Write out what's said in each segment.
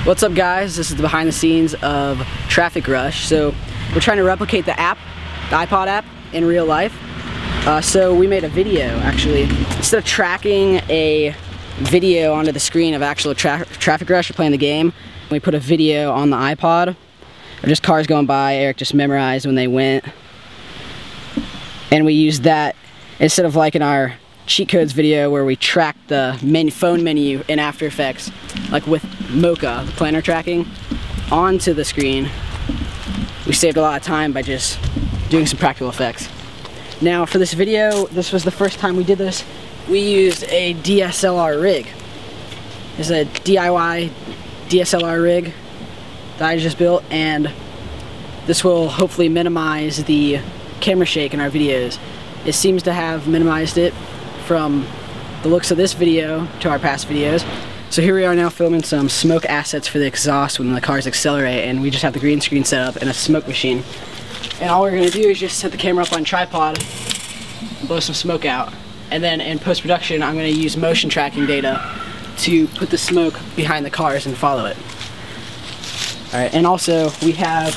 What's up, guys? This is the behind the scenes of Traffic Rush. So we're trying to replicate the app, the iPod app, in real life. So we made a video, actually. Instead of tracking a video onto the screen of actual Traffic Rush or playing the game, we put a video on the iPod of just cars going by. Eric just memorized when they went. And we used that instead of like in our cheat codes video where we track the phone menu in After Effects, like with Mocha, the planner tracking, onto the screen. We saved a lot of time by just doing some practical effects. Now for this video, this was the first time we did this, we used a DSLR rig. It's a DIY DSLR rig that I just built, and this will hopefully minimize the camera shake in our videos. It seems to have minimized it from the looks of this video to our past videos. So here we are now filming some smoke assets for the exhaust when the cars accelerate, and we just have the green screen set up and a smoke machine. And all we're going to do is just set the camera up on tripod and blow some smoke out. And then in post-production I'm going to use motion tracking data to put the smoke behind the cars and follow it. Alright, and also we have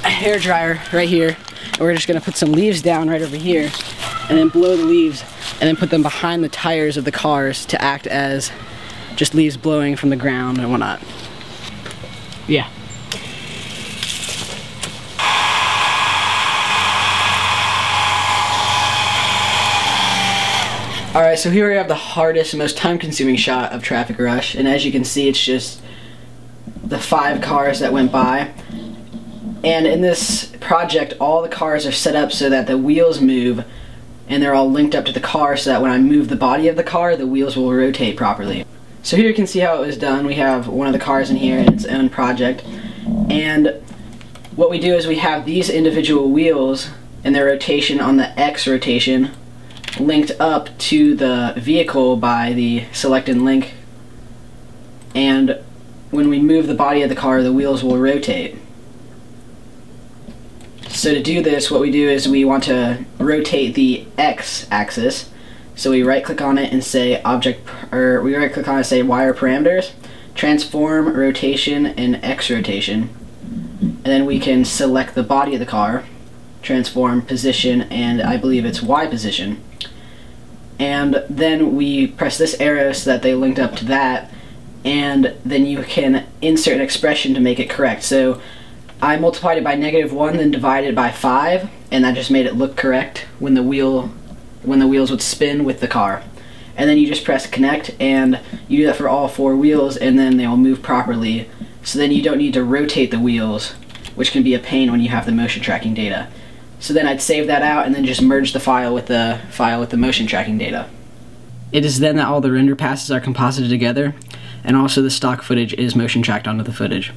a hair dryer right here, and we're just going to put some leaves down right over here and then blow the leaves and then put them behind the tires of the cars to act as just leaves blowing from the ground and whatnot. Yeah. Alright, so here we have the hardest and most time-consuming shot of Traffic Rush, and as you can see, it's just the 5 cars that went by. And in this project, all the cars are set up so that the wheels move, and they're all linked up to the car so that when I move the body of the car, the wheels will rotate properly. So here you can see how it was done. We have one of the cars in here in its own project, and what we do is we have these individual wheels and their rotation on the X rotation linked up to the vehicle by the select and link, and when we move the body of the car, the wheels will rotate. So to do this, what we do is we want to rotate the X axis. So we right click on it and say wire parameters, transform, rotation, and X rotation. And then we can select the body of the car, transform, position, and I believe it's Y position. And then we press this arrow so that they linked up to that, and then you can insert an expression to make it correct. So I multiplied it by -1, then divided by 5, and that just made it look correct when the wheels would spin with the car. And then you just press connect, and you do that for all 4 wheels, and then they'll move properly. So then you don't need to rotate the wheels, which can be a pain when you have the motion tracking data. So then I'd save that out and then just merge the file with the motion tracking data. It is then that all the render passes are composited together, and also the stock footage is motion tracked onto the footage.